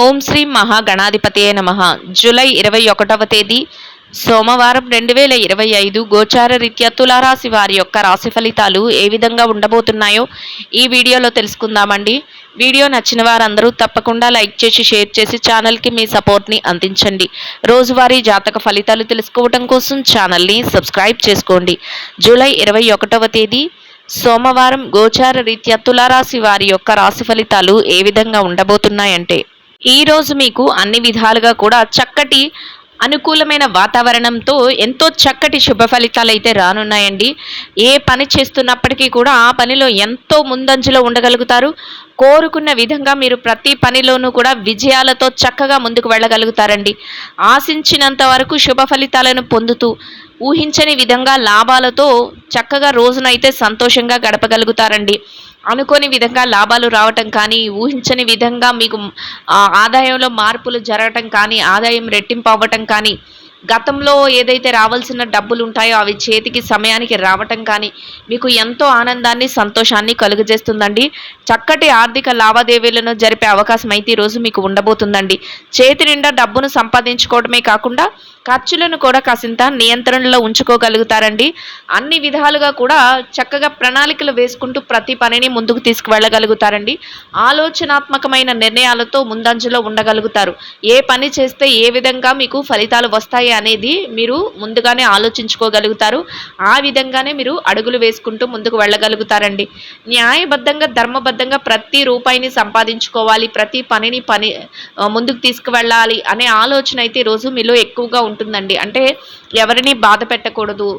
ఓం శ్రీ మహాగణాధిపతయే నమః. జూలై 21వ తేదీ సోమవారం 2025 గోచార రీత్యా తులారాశి వారి యొక్క రాశి ఫలితాలు ఏ విధంగా ఉండబోతున్నాయో ఈ వీడియోలో తెలుసుకుందామండి. వీడియో నచ్చిన వారందరూ తప్పకుండా లైక్ చేసి షేర్ చేసి ఛానల్కి మీ సపోర్ట్ని అందించండి. రోజువారీ జాతక ఫలితాలు తెలుసుకోవడం కోసం ఛానల్ని సబ్స్క్రైబ్ చేసుకోండి. జూలై 21వ తేదీ సోమవారం గోచార రీత్యా తులారాశి వారి యొక్క రాశి ఫలితాలు ఏ విధంగా ఉండబోతున్నాయంటే, ఈ రోజు మీకు అన్ని విధాలుగా కూడా చక్కటి అనుకూలమైన వాతావరణంతో ఎంతో చక్కటి శుభ ఫలితాలు అయితే రానున్నాయండి. ఏ పని చేస్తున్నప్పటికీ కూడా ఆ పనిలో ఎంతో ముందంజలో ఉండగలుగుతారు. కోరుకున్న విధంగా మీరు ప్రతి పనిలోనూ కూడా విజయాలతో చక్కగా ముందుకు వెళ్ళగలుగుతారండి. ఆశించినంత వరకు శుభ ఫలితాలను పొందుతూ ఊహించని విధంగా లాభాలతో చక్కగా రోజునైతే సంతోషంగా గడపగలుగుతారండి. అనుకోని విధంగా లాభాలు రావటం కానీ, ఊహించని విధంగా మీకు ఆదాయంలో మార్పులు జరగటం కానీ, ఆదాయం రెట్టింపు అవ్వటం కానీ, గతంలో ఏదైతే రావాల్సిన డబ్బులు ఉంటాయో అవి చేతికి సమయానికి రావటం కానీ మీకు ఎంతో ఆనందాన్ని సంతోషాన్ని కలుగజేస్తుందండి. చక్కటి ఆర్థిక లావాదేవీలను జరిపే అవకాశం అయితే ఈరోజు మీకు ఉండబోతుందండి. చేతి నిండా డబ్బును సంపాదించుకోవడమే కాకుండా ఖర్చులను కూడా కాసింత నియంత్రణలో ఉంచుకోగలుగుతారండి. అన్ని విధాలుగా కూడా చక్కగా ప్రణాళికలు వేసుకుంటూ ప్రతి పనిని ముందుకు తీసుకువెళ్ళగలుగుతారండి. ఆలోచనాత్మకమైన నిర్ణయాలతో ముందంజలో ఉండగలుగుతారు. ఏ పని చేస్తే ఏ విధంగా మీకు ఫలితాలు వస్తాయి అనేది మీరు ముందుగానే ఆలోచించుకోగలుగుతారు. ఆ విధంగానే మీరు అడుగులు వేసుకుంటూ ముందుకు వెళ్ళగలుగుతారండి. న్యాయబద్ధంగా ధర్మబద్ధంగా ప్రతి రూపాయిని సంపాదించుకోవాలి, ప్రతి పనిని ముందుకు తీసుకువెళ్ళాలి అనే ఆలోచన అయితే ఈరోజు మీలో ఎక్కువగా ఉంటుందండి. అంటే ఎవరిని బాధ పెట్టకూడదు,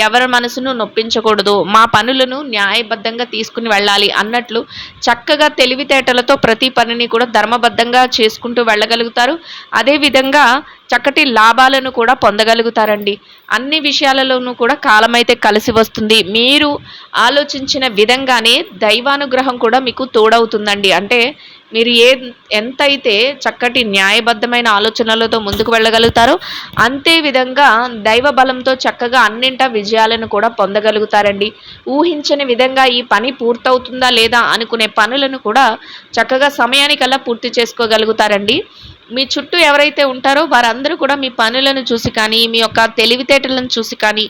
ఎవరి మనసును నొప్పించకూడదు, మా పనులను న్యాయబద్ధంగా తీసుకుని వెళ్ళాలి అన్నట్లు చక్కగా తెలివితేటలతో ప్రతి పనిని కూడా ధర్మబద్ధంగా చేసుకుంటూ వెళ్ళగలుగుతారు. అదేవిధంగా చక్కటి లాభాలను కూడా పొందగలుగుతారండి. అన్ని విషయాలలోనూ కూడా కాలమైతే కలిసి వస్తుంది. మీరు ఆలోచించిన విధంగానే దైవానుగ్రహం కూడా మీకు తోడవుతుందండి. అంటే మీరు ఎంతైతే చక్కటి న్యాయబద్ధమైన ఆలోచనలతో ముందుకు వెళ్ళగలుగుతారో అంతే విధంగా దైవ బలంతో చక్కగా అన్నింటా విజయాలను కూడా పొందగలుగుతారండి. ఊహించని విధంగా ఈ పని పూర్తవుతుందా లేదా అనుకునే పనులను కూడా చక్కగా సమయానికల్లా పూర్తి చేసుకోగలుగుతారండి. మీ చుట్టూ ఎవరైతే ఉంటారో వారందరూ కూడా మీ పనులను చూసి కానీ, మీ యొక్క తెలివితేటలను చూసి కానీ,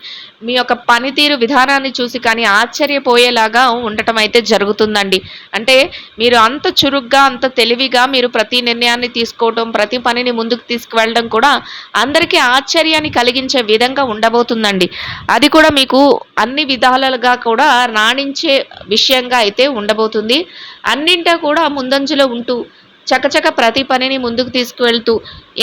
మీ యొక్క పనితీరు విధానాన్ని చూసి కానీ ఆశ్చర్యపోయేలాగా ఉండటం అయితే జరుగుతుందండి. అంటే మీరు అంత చురుగ్గా, అంత తెలివిగా మీరు ప్రతి నిర్ణయాన్ని తీసుకోవడం, ప్రతి పనిని ముందుకు తీసుకువెళ్ళడం కూడా అందరికీ ఆశ్చర్యాన్ని కలిగించే విధంగా ఉండబోతుందండి. అది కూడా మీకు అన్ని విధాలుగా కూడా రాణించే విషయంగా అయితే ఉండబోతుంది. అన్నింటా కూడా ముందంజలో ఉంటూ చకచక ప్రతి పనిని ముందుకు తీసుకువెళ్తూ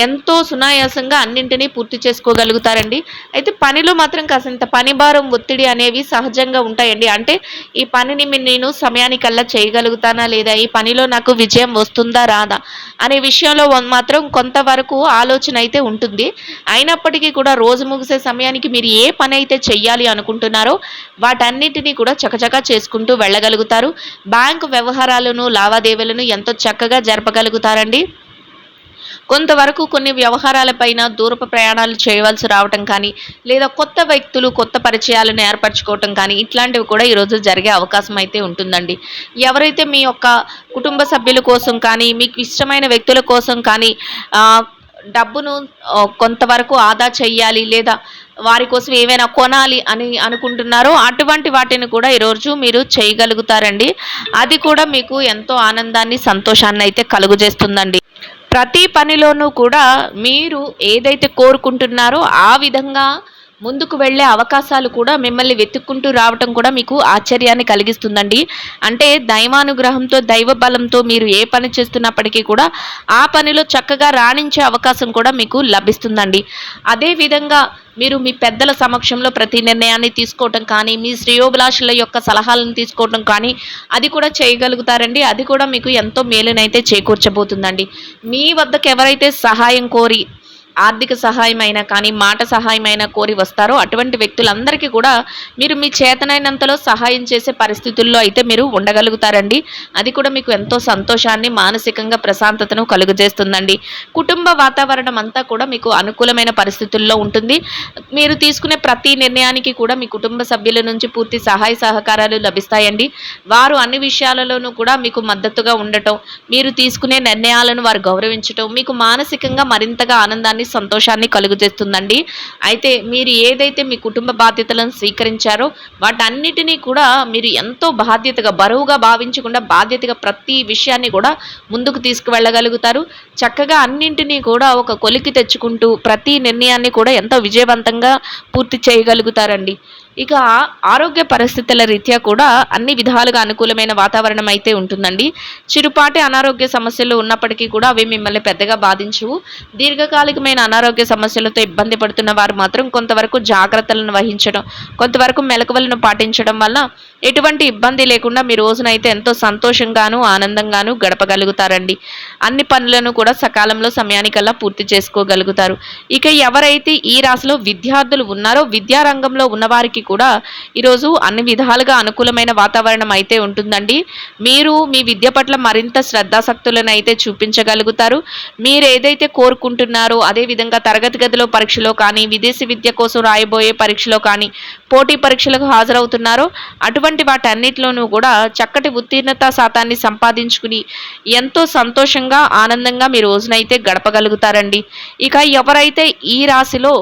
ఎంతో సునాయాసంగా అన్నింటినీ పూర్తి చేసుకోగలుగుతారండి. అయితే పనిలో మాత్రం కాసింత పనిభారం, ఒత్తిడి అనేవి సహజంగా ఉంటాయండి. అంటే ఈ పనిని నేను సమయానికల్లా చేయగలుగుతానా లేదా, ఈ పనిలో నాకు విజయం వస్తుందా రాదా అనే విషయంలో మాత్రం కొంతవరకు ఆలోచన అయితే ఉంటుంది. అయినప్పటికీ కూడా రోజు ముగిసే సమయానికి మీరు ఏ పని అయితే చెయ్యాలి అనుకుంటున్నారో వాటన్నిటినీ కూడా చకచకా చేసుకుంటూ వెళ్ళగలుగుతారు. బ్యాంకు వ్యవహారాలను, లావాదేవీలను ఎంతో చక్కగా జరపగలుగుతారండి. కొంతవరకు కొన్ని వ్యవహారాలపైన దూరపు ప్రయాణాలు చేయవలసి రావటం కానీ, లేదా కొత్త వ్యక్తులు, కొత్త పరిచయాలను ఏర్పరచుకోవటం కానీ ఇట్లాంటివి కూడా ఈరోజు జరిగే అవకాశం అయితే ఉంటుందండి. ఎవరైతే మీ యొక్క కుటుంబ సభ్యుల కోసం కానీ, మీకు ఇష్టమైన వ్యక్తుల కోసం కానీ డబ్బును కొంతవరకు ఆదా చెయ్యాలి, లేదా వారి కోసం ఏవైనా కొనాలి అని అనుకుంటున్నారో అటువంటి వాటిని కూడా ఈరోజు మీరు చేయగలుగుతారండి. అది కూడా మీకు ఎంతో ఆనందాన్ని, సంతోషాన్ని అయితే కలుగజేస్తుందండి. ప్రతి పనిలోనూ కూడా మీరు ఏదైతే కోరుకుంటున్నారో ఆ విధంగా ముందుకు వెళ్ళే అవకాశాలు కూడా మిమ్మల్ని వెతుక్కుంటూ రావటం కూడా మీకు ఆశ్చర్యాన్ని కలిగిస్తుందండి. అంటే దైవానుగ్రహంతో, దైవ బలంతో మీరు ఏ పని చేస్తున్నప్పటికీ కూడా ఆ పనిలో చక్కగా రాణించే అవకాశం కూడా మీకు లభిస్తుందండి. అదేవిధంగా మీరు మీ పెద్దల సమక్షంలో ప్రతి నిర్ణయాన్ని తీసుకోవటం కానీ, మీ శ్రేయోభిలాషుల యొక్క సలహాలను తీసుకోవటం కానీ అది కూడా చేయగలుగుతారండి. అది కూడా మీకు ఎంతో మేలునైతే చేకూర్చబోతుందండి. మీ వద్దకు ఎవరైతే సహాయం కోరి ఆర్థిక సహాయమైనా కానీ, మాట సహాయమైనా కోరి వస్తారో అటువంటి వ్యక్తులందరికీ కూడా మీరు మీ చేతనైనంతలో సహాయం చేసే పరిస్థితుల్లో అయితే మీరు ఉండగలుగుతారండి. అది కూడా మీకు ఎంతో సంతోషాన్ని, మానసికంగా ప్రశాంతతను కలుగజేస్తుందండి. కుటుంబ వాతావరణం అంతా కూడా మీకు అనుకూలమైన పరిస్థితుల్లో ఉంటుంది. మీరు తీసుకునే ప్రతి నిర్ణయానికి కూడా మీ కుటుంబ సభ్యుల నుంచి పూర్తి సహాయ సహకారాలు లభిస్తాయండి. వారు అన్ని విషయాలలోనూ కూడా మీకు మద్దతుగా ఉండటం, మీరు తీసుకునే నిర్ణయాలను వారు గౌరవించటం మీకు మానసికంగా మరింతగా ఆనందాన్ని, సంతోషాన్ని కలుగజేస్తుందండి. అయితే మీరు ఏదైతే మీ కుటుంబ బాధ్యతలను స్వీకరించారో వాటన్నిటినీ కూడా మీరు ఎంతో బాధ్యతగా, బరువుగా భావించకుండా బాధ్యతగా ప్రతి విషయాన్ని కూడా ముందుకు తీసుకువెళ్ళగలుగుతారు. చక్కగా అన్నింటినీ కూడా ఒక కొలికి తెచ్చుకుంటూ ప్రతి నిర్ణయాన్ని కూడా ఎంతో విజయవంతంగా పూర్తి చేయగలుగుతారండి. ఇక ఆరోగ్య పరిస్థితుల రీత్యా కూడా అన్ని విధాలుగా అనుకూలమైన వాతావరణం అయితే ఉంటుందండి. చిరుపాటి అనారోగ్య సమస్యలు ఉన్నప్పటికీ కూడా అవి మిమ్మల్ని పెద్దగా బాధించవు. దీర్ఘకాలికమైన అనారోగ్య సమస్యలతో ఇబ్బంది పడుతున్న వారు మాత్రం కొంతవరకు జాగ్రత్తలను వహించడం, కొంతవరకు మెలకువలను పాటించడం వల్ల ఎటువంటి ఇబ్బంది లేకుండా మీ రోజునైతే ఎంతో సంతోషంగాను, ఆనందంగాను గడపగలుగుతారండి. అన్ని పనులను కూడా సకాలంలో సమయానికల్లా పూర్తి చేసుకోగలుగుతారు. ఇక ఎవరైతే ఈ రాశిలో విద్యార్థులు ఉన్నారో విద్యారంగంలో ఉన్నవారికి కూడా ఈరోజు అన్ని విధాలుగా అనుకూలమైన వాతావరణం అయితే ఉంటుందండి. మీరు మీ విద్య పట్ల మరింత శ్రద్ధాశక్తులను అయితే చూపించగలుగుతారు. మీరు ఏదైతే కోరుకుంటున్నారో అదేవిధంగా తరగతి గదిలో పరీక్షలో కానీ, విదేశీ విద్య కోసం రాయబోయే పరీక్షలో కానీ, పోటీ పరీక్షలకు హాజరవుతున్నారో అటువంటి వాటన్నిటిలోనూ కూడా చక్కటి ఉత్తీర్ణత శాతాన్ని సంపాదించుకుని ఎంతో సంతోషంగా, ఆనందంగా మీ రోజునైతే గడపగలుగుతారండి. ఇక ఎవరైతే ఈ రాశిలో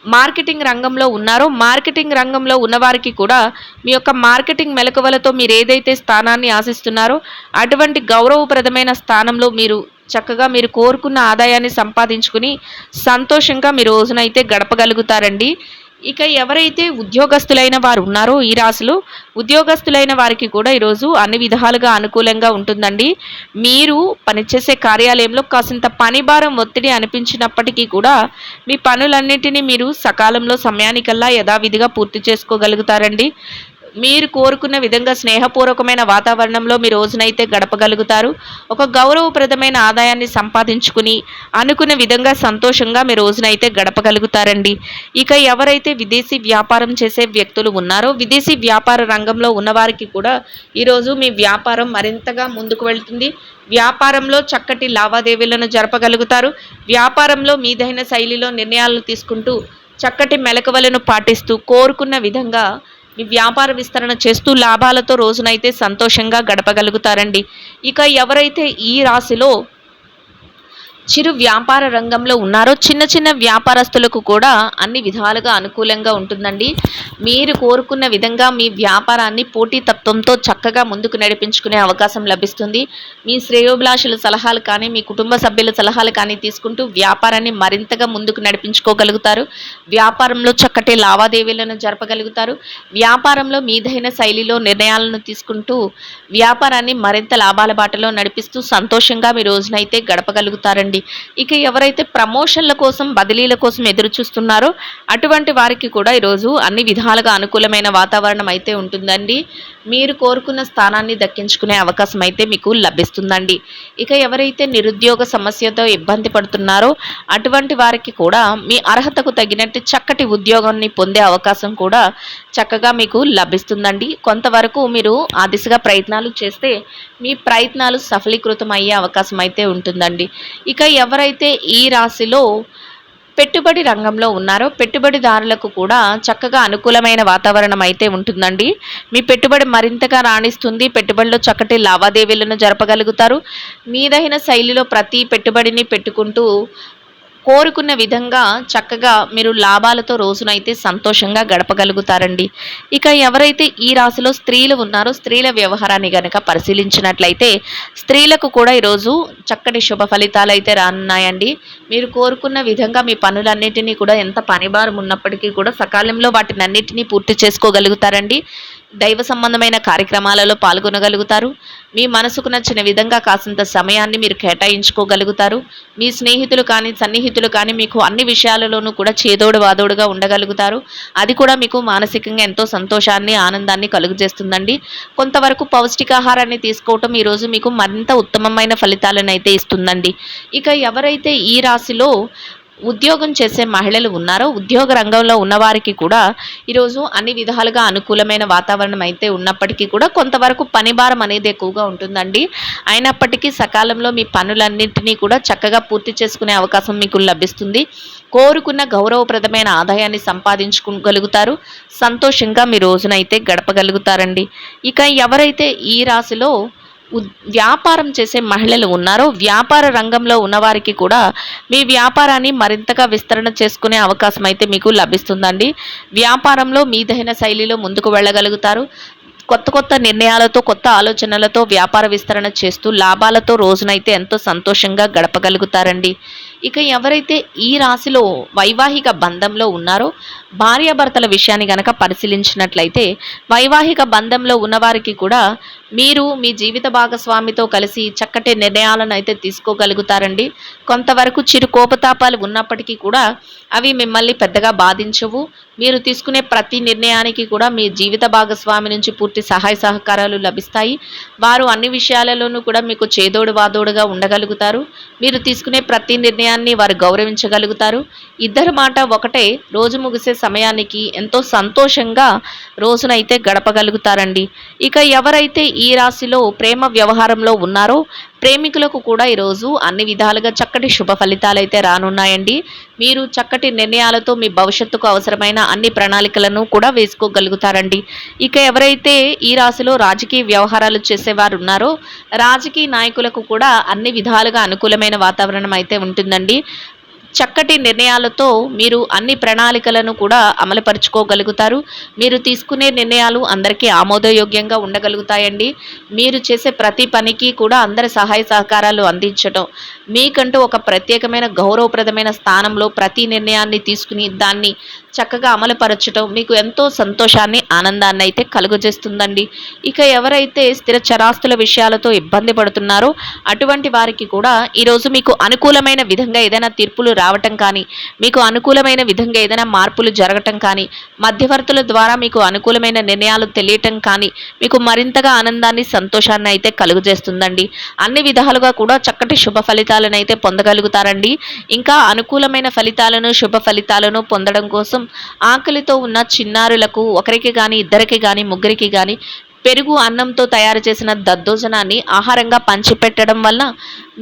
మార్కెటింగ్ రంగంలో ఉన్నారో మార్కెటింగ్ రంగంలో ఉన్నవారికి కూడా మీ యొక్క మార్కెటింగ్ మెలకువలతో మీరు ఏదైతే స్థానాన్ని ఆశిస్తున్నారో అటువంటి గౌరవప్రదమైన స్థానంలో మీరు చక్కగా మీరు కోరుకున్న ఆదాయాన్ని సంపాదించుకుని సంతోషంగా మీ రోజునైతే గడపగలుగుతారండి. ఇక ఎవరైతే ఉద్యోగస్తులైన వారు ఉన్నారో ఈ రాశిలో ఉద్యోగస్తులైన వారికి కూడా ఈరోజు అన్ని విధాలుగా అనుకూలంగా ఉంటుందండి. మీరు పనిచేసే కార్యాలయంలో కాసింత పని భారం, ఒత్తిడి అనిపించినప్పటికీ కూడా మీ పనులన్నింటినీ మీరు సకాలంలో సమయానికల్లా యథావిధిగా పూర్తి చేసుకోగలుగుతారండి. మీరు కోరుకున్న విధంగా స్నేహపూర్వకమైన వాతావరణంలో మీ రోజునైతే గడపగలుగుతారు. ఒక గౌరవప్రదమైన ఆదాయాన్ని సంపాదించుకుని అనుకున్న విధంగా సంతోషంగా మీ రోజునైతే గడపగలుగుతారండి. ఇక ఎవరైతే విదేశీ వ్యాపారం చేసే వ్యక్తులు ఉన్నారో విదేశీ వ్యాపార రంగంలో ఉన్నవారికి కూడా ఈరోజు మీ వ్యాపారం మరింతగా ముందుకు వెళ్తుంది. వ్యాపారంలో చక్కటి లావాదేవీలను జరపగలుగుతారు. వ్యాపారంలో మీదైన శైలిలో నిర్ణయాలను తీసుకుంటూ చక్కటి మెలకువలను పాటిస్తూ కోరుకున్న విధంగా మీ వ్యాపార విస్తరణ చేస్తూ లాభాలతో రోజునైతే సంతోషంగా గడపగలుగుతారండి. ఇక ఎవరైతే ఈ రాశిలో చిరు వ్యాపార రంగంలో ఉన్నారో చిన్న చిన్న వ్యాపారస్తులకు కూడా అన్ని విధాలుగా అనుకూలంగా ఉంటుందండి. మీరు కోరుకున్న విధంగా మీ వ్యాపారాన్ని పోటీతత్వంతో చక్కగా ముందుకు నడిపించుకునే అవకాశం లభిస్తుంది. మీ శ్రేయోభిలాషుల సలహాలు కానీ, మీ కుటుంబ సభ్యుల సలహాలు కానీ తీసుకుంటూ వ్యాపారాన్ని మరింతగా ముందుకు నడిపించుకోగలుగుతారు. వ్యాపారంలో చక్కటి లావాదేవీలను జరపగలుగుతారు. వ్యాపారంలో మీదైన శైలిలో నిర్ణయాలను తీసుకుంటూ వ్యాపారాన్ని మరింత లాభాల బాటలో నడిపిస్తూ సంతోషంగా మీ రోజునైతే గడపగలుగుతారండి. ఇక ఎవరైతే ప్రమోషన్ల కోసం, బదిలీల కోసం ఎదురు చూస్తున్నారో అటువంటి వారికి కూడా ఈరోజు అన్ని విధాలుగా అనుకూలమైన వాతావరణం అయితే ఉంటుందండి. మీరు కోరుకున్న స్థానాన్ని దక్కించుకునే అవకాశం అయితే మీకు లభిస్తుందండి. ఇక ఎవరైతే నిరుద్యోగ సమస్యతో ఇబ్బంది పడుతున్నారో అటువంటి వారికి కూడా మీ అర్హతకు తగినట్టు చక్కటి ఉద్యోగాన్ని పొందే అవకాశం కూడా చక్కగా మీకు లభిస్తుందండి. కొంతవరకు మీరు ఆ దిశగా ప్రయత్నాలు చేస్తే మీ ప్రయత్నాలు సఫలీకృతం అయ్యే అవకాశం అయితే ఉంటుందండి. ఇక ఎవరైతే ఈ రాశిలో పెట్టుబడి రంగంలో ఉన్నారో పెట్టుబడిదారులకు కూడా చక్కగా అనుకూలమైన వాతావరణం అయితే ఉంటుందండి. మీ పెట్టుబడి మరింతగా రాణిస్తుంది. పెట్టుబడిలో చక్కటి లావాదేవీలను జరపగలుగుతారు. మీదైన శైలిలో ప్రతి పెట్టుబడిని పెట్టుకుంటూ కోరుకున్న విధంగా చక్కగా మీరు లాభాలతో రోజునైతే సంతోషంగా గడపగలుగుతారండి. ఇక ఎవరైతే ఈ రాశిలో స్త్రీలు ఉన్నారో స్త్రీల వ్యవహారాన్ని గనక పరిశీలించినట్లయితే స్త్రీలకు కూడా ఈరోజు చక్కటి శుభ ఫలితాలు అయితే రానున్నాయండి. మీరు కోరుకున్న విధంగా మీ పనులన్నిటినీ కూడా ఎంత పనిభారం ఉన్నప్పటికీ కూడా సకాలంలో వాటిని అన్నిటినీ పూర్తి చేసుకోగలుగుతారండి. దైవ సంబంధమైన కార్యక్రమాలలో పాల్గొనగలుగుతారు. మీ మనసుకు నచ్చిన విధంగా కాసింత సమయాన్ని మీరు కేటాయించుకోగలుగుతారు. మీ స్నేహితులు కానీ సన్నిహితులు కానీ మీకు అన్ని విషయాలలోనూ కూడా చేదోడు వాదోడుగా ఉండగలుగుతారు. అది కూడా మీకు మానసికంగా ఎంతో సంతోషాన్ని ఆనందాన్ని కలుగజేస్తుందండి. కొంతవరకు పౌష్టికాహారాన్ని తీసుకోవటం ఈరోజు మీకు మరింత ఉత్తమమైన ఫలితాలను అయితే ఇస్తుందండి. ఇక ఎవరైతే ఈ రాశిలో ఉద్యోగం చేసే మహిళలు ఉన్నారో, ఉద్యోగ రంగంలో ఉన్నవారికి కూడా ఈరోజు అన్ని విధాలుగా అనుకూలమైన వాతావరణం అయితే ఉన్నప్పటికీ కూడా కొంతవరకు పని భారం అనేది ఎక్కువగా ఉంటుందండి. అయినప్పటికీ సకాలంలో మీ పనులన్నింటినీ కూడా చక్కగా పూర్తి చేసుకునే అవకాశం మీకు లభిస్తుంది. కోరుకున్న గౌరవప్రదమైన ఆదాయాన్ని సంపాదించుకోగలుగుతారు. సంతోషంగా మీ రోజునైతే గడపగలుగుతారండి. ఇక ఎవరైతే ఈ రాశిలో వ్యాపారం చేసే మహిళలు ఉన్నారో, వ్యాపార రంగంలో ఉన్నవారికి కూడా మీ వ్యాపారాన్ని మరింతగా విస్తరణ చేసుకునే అవకాశం అయితే మీకు లభిస్తుందండి. వ్యాపారంలో మీదైన శైలిలో ముందుకు వెళ్ళగలుగుతారు. కొత్త కొత్త నిర్ణయాలతో, కొత్త ఆలోచనలతో వ్యాపార విస్తరణ చేస్తూ లాభాలతో రోజునైతే ఎంతో సంతోషంగా గడపగలుగుతారండి. ఇక ఎవరైతే ఈ రాశిలో వైవాహిక బంధంలో ఉన్నారో, భార్యాభర్తల విషయాన్ని గనక పరిశీలించినట్లయితే వైవాహిక బంధంలో ఉన్నవారికి కూడా మీరు మీ జీవిత భాగస్వామితో కలిసి చక్కటి నిర్ణయాలను అయితే తీసుకోగలుగుతారండి. కొంతవరకు చిరు కోపతాపాలు ఉన్నప్పటికీ కూడా అవి మిమ్మల్ని పెద్దగా బాధించవు. మీరు తీసుకునే ప్రతి నిర్ణయానికి కూడా మీ జీవిత భాగస్వామి నుంచి పూర్తి సహాయ సహకారాలు లభిస్తాయి. వారు అన్ని విషయాలలోనూ కూడా మీకు చేదోడు వాదోడుగా ఉండగలుగుతారు. మీరు తీసుకునే ప్రతి నిర్ణయాన్ని వారు గౌరవించగలుగుతారు. ఇద్దరి మాట ఒకటే. రోజు ముగిసే సమయానికి ఎంతో సంతోషంగా రోజునైతే గడపగలుగుతారండి. ఇక ఎవరైతే ఈ రాశిలో ప్రేమ వ్యవహారంలో ఉన్నారో, ప్రేమికులకు కూడా ఈరోజు అన్ని విధాలుగా చక్కటి శుభ ఫలితాలు అయితే రానున్నాయండి. మీరు చక్కటి నిర్ణయాలతో మీ భవిష్యత్తుకు అవసరమైన అన్ని ప్రణాళికలను కూడా వేసుకోగలుగుతారండి. ఇక ఎవరైతే ఈ రాశిలో రాజకీయ వ్యవహారాలు చేసేవారు ఉన్నారో, రాజకీయ నాయకులకు కూడా అన్ని విధాలుగా అనుకూలమైన వాతావరణం అయితే ఉంటుందండి. చక్కటి నిర్ణయాలతో మీరు అన్ని ప్రణాళికలను కూడా అమలుపరుచుకోగలుగుతారు. మీరు తీసుకునే నిర్ణయాలు అందరికీ ఆమోదయోగ్యంగా ఉండగలుగుతాయండి. మీరు చేసే ప్రతి పనికి కూడా అందరి సహాయ సహకారాలు అందించడం, మీకంటూ ఒక ప్రత్యేకమైన గౌరవప్రదమైన స్థానంలో ప్రతి నిర్ణయాన్ని తీసుకుని దాన్ని చక్కగా అమలుపరచడం మీకు ఎంతో సంతోషాన్ని, ఆనందాన్ని అయితే కలుగజేస్తుందండి. ఇక ఎవరైతే స్థిర చరాస్తుల విషయాలతో ఇబ్బంది పడుతున్నారో అటువంటి వారికి కూడా ఈరోజు మీకు అనుకూలమైన విధంగా ఏదైనా తీర్పులు రావటం కానీ, మీకు అనుకూలమైన విధంగా ఏదైనా మార్పులు జరగటం కానీ, మధ్యవర్తుల ద్వారా మీకు అనుకూలమైన నిర్ణయాలు తెలియటం కానీ మీకు మరింతగా ఆనందాన్ని, సంతోషాన్ని అయితే కలుగజేస్తుందండి. అన్ని విధాలుగా కూడా చక్కటి శుభ ఫలితాలను అయితే పొందగలుగుతారండి. ఇంకా అనుకూలమైన ఫలితాలను, శుభ ఫలితాలను పొందడం కోసం ఆకలితో ఉన్న చిన్నారులకు ఒకరికి కానీ, ఇద్దరికి కానీ, ముగ్గురికి కానీ పెరుగు అన్నంతో తయారు చేసిన దద్దోజనాన్ని ఆహారంగా పంచిపెట్టడం వల్ల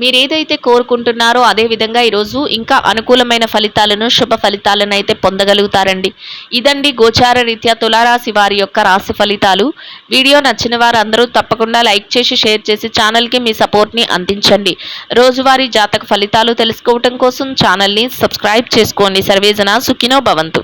మీరు ఏదైతే కోరుకుంటున్నారో అదే విధంగా ఈరోజు ఇంకా అనుకూలమైన ఫలితాలను, శుభ ఫలితాలను అయితే పొందగలుగుతారండి. ఇదండి గోచార రీత్యా తులారాశి వారి యొక్క రాశి ఫలితాలు. వీడియో నచ్చిన వారు అందరూ తప్పకుండా లైక్ చేసి, షేర్ చేసి ఛానల్కి మీ సపోర్ట్ని అందించండి. రోజువారీ జాతక ఫలితాలు తెలుసుకోవటం కోసం ఛానల్ని సబ్స్క్రైబ్ చేసుకోండి. సర్వేజన సుఖినో భవంతు.